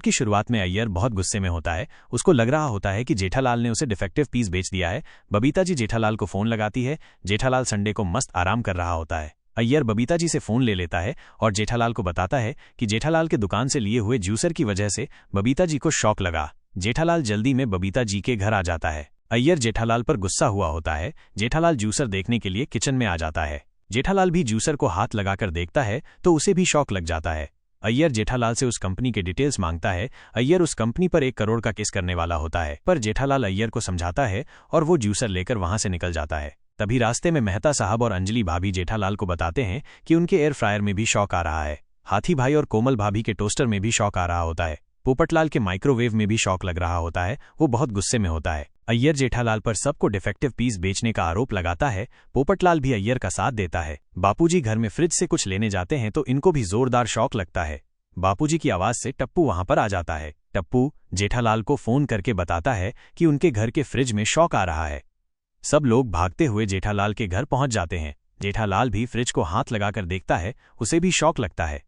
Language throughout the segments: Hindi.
एपिसोड की शुरुआत में अय्यर बहुत गुस्से में होता है। उसको लग रहा होता है कि जेठालाल ने उसे डिफेक्टिव पीस बेच दिया है। बबीता जी जेठालाल को फोन लगाती है। जेठालाल संडे को मस्त आराम कर रहा होता है। अय्यर बबीता जी से फोन ले लेता है और जेठालाल को बताता है कि जेठालाल के दुकान से लिए हुए जूसर की वजह से बबीता जी को शॉक लगा। जेठालाल जल्दी में बबीता जी के घर आ जाता है। अय्यर जेठालाल पर गुस्सा हुआ होता है। जेठालाल जूसर देखने के लिए किचन में आ जाता है। जेठालाल भी जूसर को हाथ लगाकर देखता है तो उसे भी शॉक लग जाता है। अय्यर जेठालाल से उस कंपनी के डिटेल्स मांगता है। अय्यर उस कंपनी पर 1 करोड़ का केस करने वाला होता है, पर जेठालाल अय्यर को समझाता है और वो जूसर लेकर वहां से निकल जाता है। तभी रास्ते में मेहता साहब और अंजलि भाभी जेठालाल को बताते हैं कि उनके एयर फ्रायर में भी शॉक आ रहा है। हाथी भाई और कोमल भाभी के टोस्टर में भी शॉक आ रहा होता है। पोपटलाल के माइक्रोवेव में भी शॉक लग रहा होता है। वो बहुत गुस्से में होता है। अय्यर जेठालाल पर सबको डिफेक्टिव पीस बेचने का आरोप लगाता है। पोपटलाल भी अय्यर का साथ देता है। बापूजी घर में फ्रिज से कुछ लेने जाते हैं तो इनको भी जोरदार शॉक लगता है। बापूजी की आवाज से टप्पू वहां पर आ जाता है। टप्पू जेठालाल को फोन करके बताता है कि उनके घर के फ्रिज में शॉक आ रहा है। सब लोग भागते हुए जेठालाल के घर पहुंच जाते हैं। जेठालाल भी फ्रिज को हाथ लगाकर देखता है, उसे भी शॉक लगता है।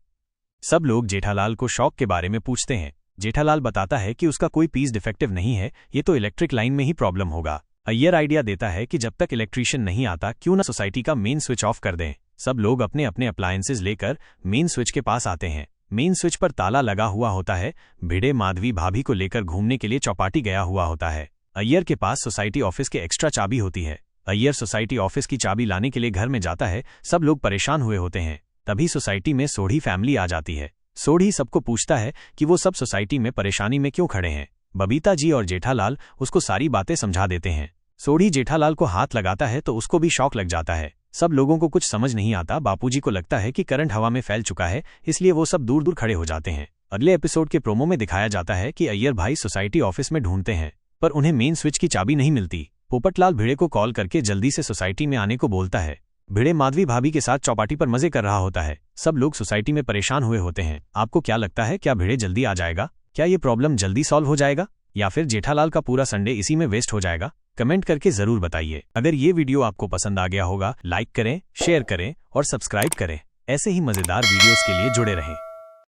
सब लोग जेठालाल को शॉक के बारे में पूछते हैं। जेठालाल बताता है कि उसका कोई पीस डिफेक्टिव नहीं है, ये तो इलेक्ट्रिक लाइन में ही प्रॉब्लम होगा। अय्यर आइडिया देता है कि जब तक इलेक्ट्रीशियन नहीं आता क्यों ना सोसाइटी का मेन स्विच ऑफ कर दें। सब लोग अपने अपने अप्लायंसेज लेकर मेन स्विच के पास आते हैं। मेन स्विच पर ताला लगा हुआ होता है। भिड़े माधवी भाभी को लेकर घूमने के लिए चौपाटी गया हुआ होता है। अय्यर के पास सोसाइटी ऑफिस के एक्स्ट्रा चाबी होती है। अय्यर सोसाइटी ऑफिस की चाबी लाने के लिए घर में जाता है। सब लोग परेशान हुए होते हैं। तभी सोसाइटी में सोढ़ी फैमिली आ जाती है। सोढ़ी सबको पूछता है कि वो सब सोसाइटी में परेशानी में क्यों खड़े हैं। बबीता जी और जेठालाल उसको सारी बातें समझा देते हैं। सोढ़ी जेठालाल को हाथ लगाता है तो उसको भी शॉक लग जाता है। सब लोगों को कुछ समझ नहीं आता। बापूजी को लगता है कि करंट हवा में फैल चुका है, इसलिए वो सब दूर दूर खड़े हो जाते हैं। अगले एपिसोड के प्रोमो में दिखाया जाता है कि अय्यर भाई सोसाइटी ऑफिस में ढूंढते हैं, पर उन्हें मेन स्विच की चाबी नहीं मिलती। पोपटलाल भिड़े को कॉल करके जल्दी से सोसाइटी में आने को बोलता है। भिड़े माधवी भाभी के साथ चौपाटी पर मजे कर रहा होता है। सब लोग सोसाइटी में परेशान हुए होते हैं। आपको क्या लगता है, क्या भिड़े जल्दी आ जाएगा? क्या ये प्रॉब्लम जल्दी सॉल्व हो जाएगा या फिर जेठालाल का पूरा संडे इसी में वेस्ट हो जाएगा? कमेंट करके जरूर बताइए। अगर ये वीडियो आपको पसंद आ गया होगा, लाइक करें, शेयर करें और सब्सक्राइब करें। ऐसे ही मजेदार वीडियोस के लिए जुड़े रहें।